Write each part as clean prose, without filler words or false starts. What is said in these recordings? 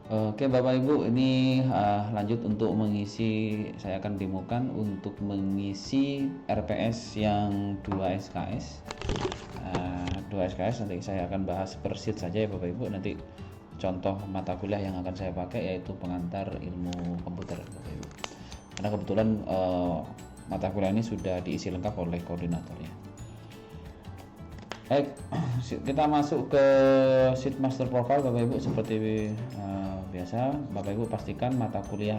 Oke Bapak Ibu, ini lanjut untuk mengisi, saya akan demokan untuk mengisi RPS yang 2 SKS. 2 SKS nanti saya akan bahas per sheet saja ya Bapak Ibu. Nanti contoh mata kuliah yang akan saya pakai yaitu pengantar ilmu komputer Bapak Ibu. Karena kebetulan mata kuliah ini sudah diisi lengkap oleh koordinatornya. Baik, kita masuk ke sheet master profile Bapak Ibu. Seperti biasa, Bapak Ibu pastikan mata kuliah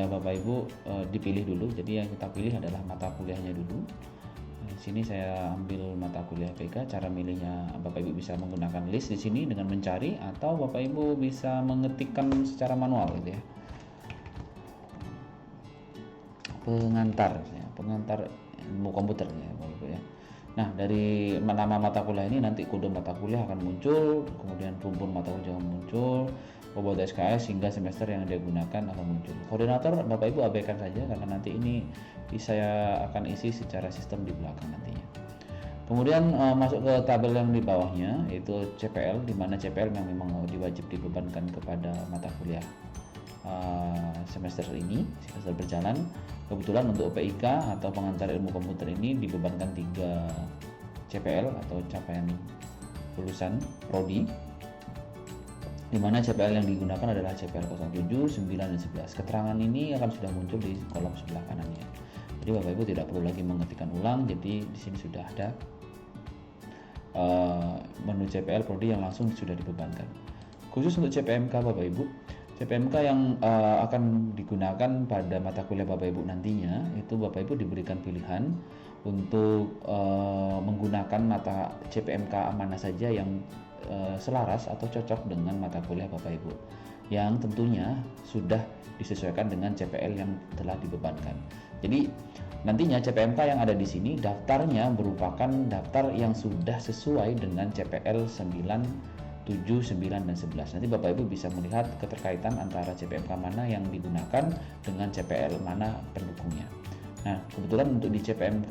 Bapak Ibu dipilih dulu. Jadi yang kita pilih adalah mata kuliahnya dulu. Di sini saya ambil mata kuliah PK. Cara milihnya Bapak Ibu bisa menggunakan list di sini dengan mencari, atau Bapak Ibu bisa mengetikkan secara manual gitu ya. Pengantar ilmu komputer ya Bapak Ibu ya. Nah, dari nama mata kuliah ini nanti kode mata kuliah akan muncul, kemudian rumpun mata kuliah akan muncul, bobot SKS hingga semester yang dia gunakan akan muncul. Koordinator Bapak Ibu abaikan saja karena nanti ini saya akan isi secara sistem di belakang nantinya. Kemudian masuk ke tabel yang di bawahnya yaitu CPL, di mana CPL yang memang diwajib dibebankan kepada mata kuliah semester ini, semester berjalan. Kebetulan untuk PIK atau pengantar ilmu komputer ini dibebankan 3 CPL atau capaian lulusan prodi, di mana CPL yang digunakan adalah CPL 07, 9, dan 11. Keterangan ini akan sudah muncul di kolom sebelah kanannya. Jadi Bapak Ibu tidak perlu lagi mengetikkan ulang. Jadi di sini sudah ada menu CPL prodi yang langsung sudah dibebankan. Khusus untuk CPMK Bapak Ibu, CPMK yang akan digunakan pada mata kuliah Bapak Ibu nantinya, itu Bapak Ibu diberikan pilihan untuk menggunakan mata CPMK mana saja yang selaras atau cocok dengan mata kuliah Bapak Ibu, yang tentunya sudah disesuaikan dengan CPL yang telah dibebankan. Jadi nantinya CPMK yang ada di sini daftarnya merupakan daftar yang sudah sesuai dengan CPL 9, 7, 9, dan 11. Nanti Bapak Ibu bisa melihat keterkaitan antara CPMK mana yang digunakan dengan CPL mana pendukungnya. Nah, kebetulan untuk di CPMK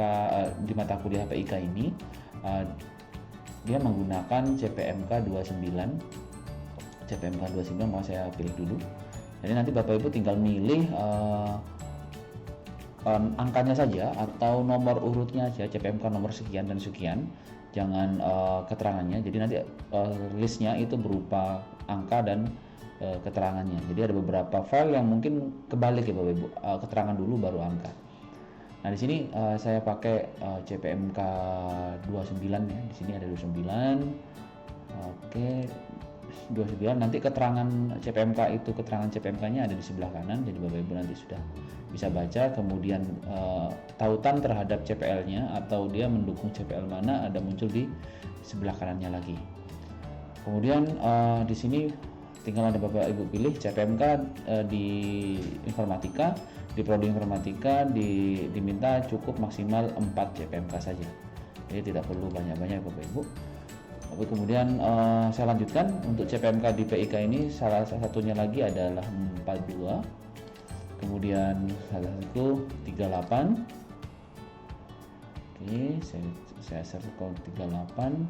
di mata kuliah PIK ini dia menggunakan CPMK 29. CPMK 29 mau saya pilih dulu. Jadi nanti Bapak Ibu tinggal milih angkanya saja atau nomor urutnya aja, CPMK nomor sekian dan sekian. Jangan keterangannya. Jadi nanti listnya itu berupa angka dan keterangannya. Jadi ada beberapa file yang mungkin kebalik ya Bapak Ibu, keterangan dulu baru angka. Nah di sini saya pakai CPMK 29 ya. Di sini ada 29. Oke, 29. Nanti keterangan CPMK itu, keterangan CPMK-nya ada di sebelah kanan. Jadi Bapak Ibu nanti sudah bisa baca. Kemudian tautan terhadap CPL-nya atau dia mendukung CPL mana ada muncul di sebelah kanannya lagi. Kemudian di sini tinggal ada Bapak Ibu pilih CPMK di informatika. Di prodi informatika diminta cukup maksimal 4 CPMK saja. Jadi tidak perlu banyak-banyak Bapak Ibu. Lalu kemudian saya lanjutkan untuk CPMK di PIK ini, salah satunya lagi adalah 42, kemudian salah satu 38. Oke, saya circle 38,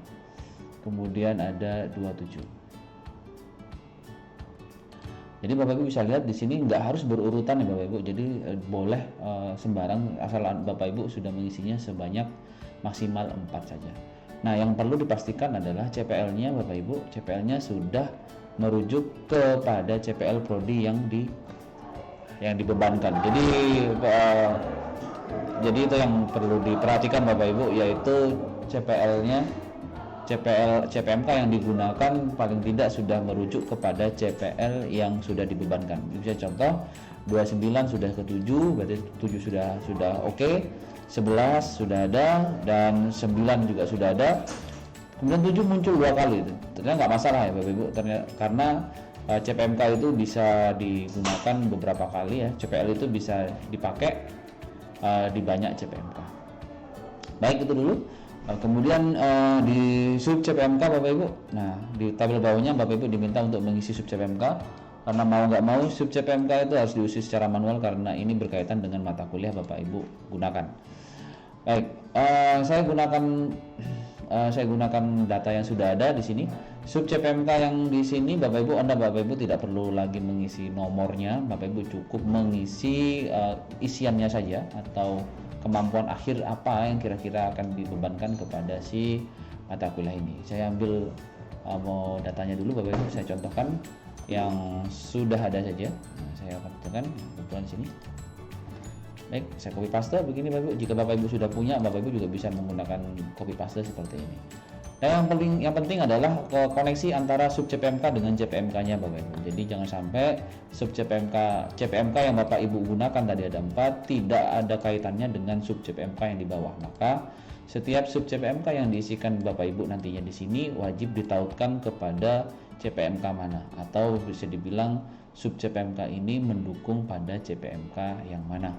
kemudian ada 27. Jadi Bapak Ibu bisa lihat di sini nggak harus berurutan ya Bapak Ibu. Jadi boleh sembarang, asal Bapak Ibu sudah mengisinya sebanyak maksimal 4 saja. Nah, yang perlu dipastikan adalah CPL-nya Bapak Ibu, CPL-nya sudah merujuk kepada CPL prodi yang dibebankan. Jadi itu yang perlu diperhatikan Bapak Ibu, yaitu CPMK yang digunakan paling tidak sudah merujuk kepada CPL yang sudah dibebankan. Bisa contoh 29 sudah ke 7, berarti 7 sudah oke. 11 sudah ada dan 9 juga sudah ada. Kemudian 7 muncul 2 kali. Ternyata nggak masalah ya Bapak Ibu, karena CPMK itu bisa digunakan beberapa kali ya. CPL itu bisa dipakai di banyak CPMK. Baik, itu dulu. Kemudian di sub CPMK Bapak Ibu, nah di tabel bawahnya Bapak Ibu diminta untuk mengisi sub CPMK. Karena mau nggak mau sub CPMK itu harus diisi secara manual karena ini berkaitan dengan mata kuliah Bapak Ibu gunakan. Baik, saya gunakan data yang sudah ada di sini. Sub CPMK yang di sini Bapak Ibu tidak perlu lagi mengisi nomornya, Bapak Ibu cukup mengisi isiannya saja atau kemampuan akhir apa yang kira-kira akan dibebankan kepada si mata kuliah ini. Saya ambil mau datanya dulu Bapak Ibu, saya contohkan yang sudah ada saja. Nah, saya akan contohkan kebetulan sini. Baik, saya copy paste begini Bapak Ibu. Jika Bapak Ibu sudah punya, Bapak Ibu juga bisa menggunakan copy paste seperti ini. Nah, yang penting adalah koneksi antara sub CPMK dengan CPMK-nya Bapak Ibu. Jadi jangan sampai sub CPMK yang Bapak Ibu gunakan tadi ada 4 tidak ada kaitannya dengan sub CPMK yang di bawah. Maka setiap sub CPMK yang diisikan Bapak Ibu nantinya di sini wajib ditautkan kepada CPMK mana, atau bisa dibilang sub CPMK ini mendukung pada CPMK yang mana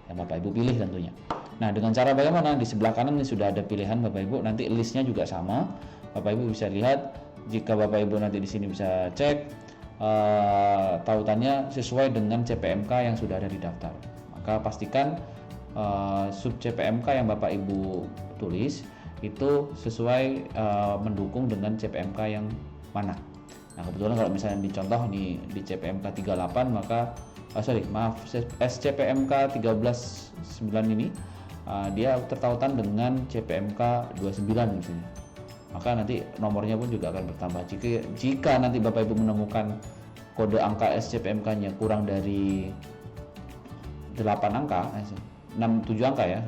yang Bapak Ibu pilih tentunya. Nah, dengan cara bagaimana? Di sebelah kanan ini sudah ada pilihan Bapak Ibu, nanti listnya juga sama. Bapak Ibu bisa lihat, jika Bapak Ibu nanti di sini bisa cek tautannya sesuai dengan CPMK yang sudah ada di daftar. Maka pastikan sub CPMK yang Bapak Ibu tulis itu sesuai mendukung dengan CPMK yang mana. Nah, kebetulan kalau misalnya dicontoh di CPMK 38 maka SCPMK 13.9 ini dia tertautan dengan CPMK 29 misalnya. Maka nanti nomornya pun juga akan bertambah. Jika nanti Bapak Ibu menemukan kode angka SCPMK-nya kurang dari 8 angka, 7 angka ya,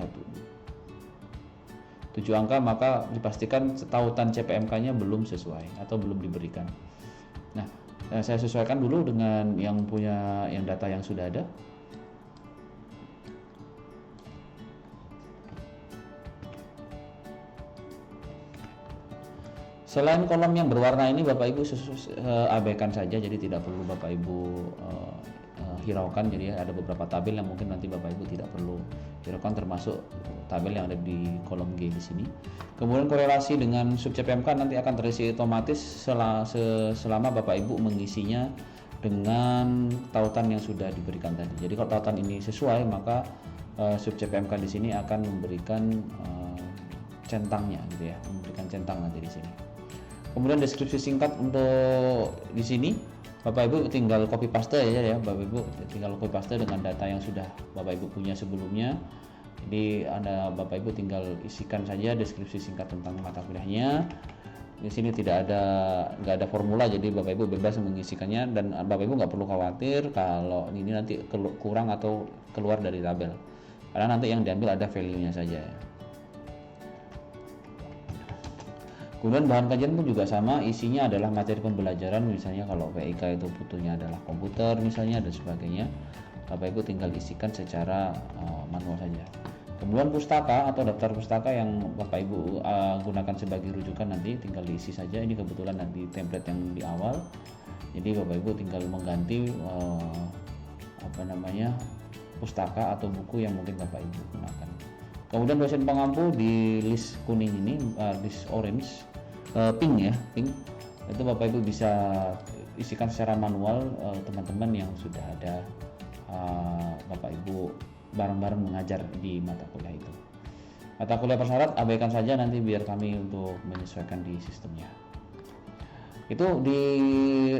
7 angka, maka dipastikan tautan CPMK-nya belum sesuai atau belum diberikan. Nah, saya sesuaikan dulu dengan yang data yang sudah ada. Selain kolom yang berwarna ini Bapak Ibu abaikan saja, jadi tidak perlu Bapak Ibu hiraukan. Jadi ada beberapa tabel yang mungkin nanti Bapak Ibu tidak perlu hiraukan, termasuk tabel yang ada di kolom G di sini. Kemudian korelasi dengan sub CPMK nanti akan terisi otomatis selama Bapak Ibu mengisinya dengan tautan yang sudah diberikan tadi. Jadi kalau tautan ini sesuai, maka sub CPMK di sini akan memberikan centangnya gitu ya, memberikan centang nanti di sini. Kemudian deskripsi singkat untuk di sini Bapak Ibu tinggal copy paste ya, Bapak Ibu tinggal copy paste dengan data yang sudah Bapak Ibu punya sebelumnya. Jadi Bapak Ibu tinggal isikan saja deskripsi singkat tentang mata kuliahnya. Di sini nggak ada formula, jadi Bapak Ibu bebas mengisikannya, dan Bapak Ibu nggak perlu khawatir kalau ini nanti kurang atau keluar dari tabel, karena nanti yang diambil ada value-nya saja ya. Kemudian bahan kajian pun juga sama, isinya adalah materi pembelajaran, misalnya kalau PIK itu butuhnya adalah komputer misalnya dan sebagainya. Bapak Ibu tinggal isikan secara manual saja. Kemudian pustaka atau daftar pustaka yang Bapak Ibu gunakan sebagai rujukan nanti tinggal diisi saja. Ini kebetulan nanti template yang di awal, jadi Bapak Ibu tinggal mengganti pustaka atau buku yang mungkin Bapak Ibu gunakan. Kemudian dosen pengampu di list kuning ini, list orange, pink itu Bapak Ibu bisa isikan secara manual, teman-teman yang sudah ada Bapak Ibu bareng-bareng mengajar di mata kuliah itu. Mata kuliah persyarat abaikan saja, nanti biar kami untuk menyesuaikan di sistemnya. Itu di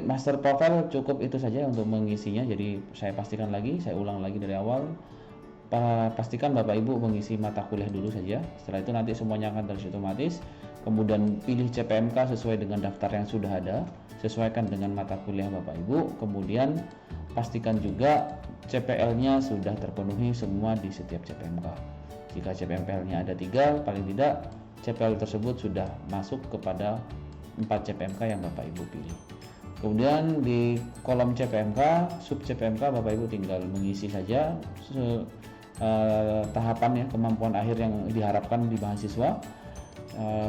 master profile cukup itu saja untuk mengisinya. Jadi saya ulang lagi dari awal. Pastikan Bapak Ibu mengisi mata kuliah dulu saja. Setelah itu nanti semuanya akan terisi otomatis. Kemudian pilih CPMK sesuai dengan daftar yang sudah ada, sesuaikan dengan mata kuliah Bapak Ibu. Kemudian pastikan juga CPL-nya sudah terpenuhi semua di setiap CPMK. Jika CPMK-nya ada 3, paling tidak CPL tersebut sudah masuk kepada 4 CPMK yang Bapak Ibu pilih. Kemudian di kolom CPMK, sub CPMK, Bapak Ibu tinggal mengisi saja tahapan ya, kemampuan akhir yang diharapkan di mahasiswa.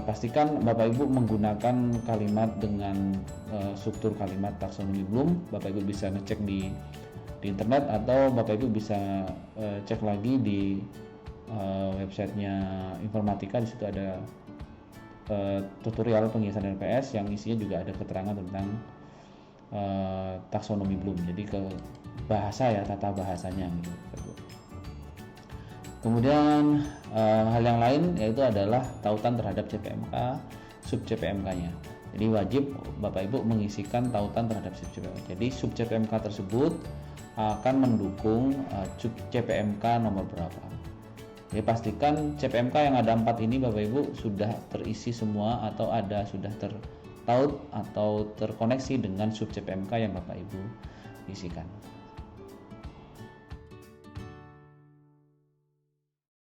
Pastikan Bapak Ibu menggunakan kalimat dengan struktur kalimat taksonomi Bloom. Bapak Ibu bisa ngecek di internet, atau Bapak Ibu bisa cek lagi di websitenya Informatika. Di situ ada tutorial pengisian LPS yang isinya juga ada keterangan tentang taksonomi Bloom. Jadi ke bahasa ya, tata bahasanya gitu. Kemudian hal yang lain yaitu adalah tautan terhadap CPMK, sub CPMK-nya. Jadi wajib Bapak Ibu mengisikan tautan terhadap sub CPMK. Jadi sub CPMK tersebut akan mendukung sub CPMK nomor berapa. Jadi pastikan CPMK yang ada 4 ini Bapak Ibu sudah terisi semua atau sudah tertaut atau terkoneksi dengan sub CPMK yang Bapak Ibu isikan.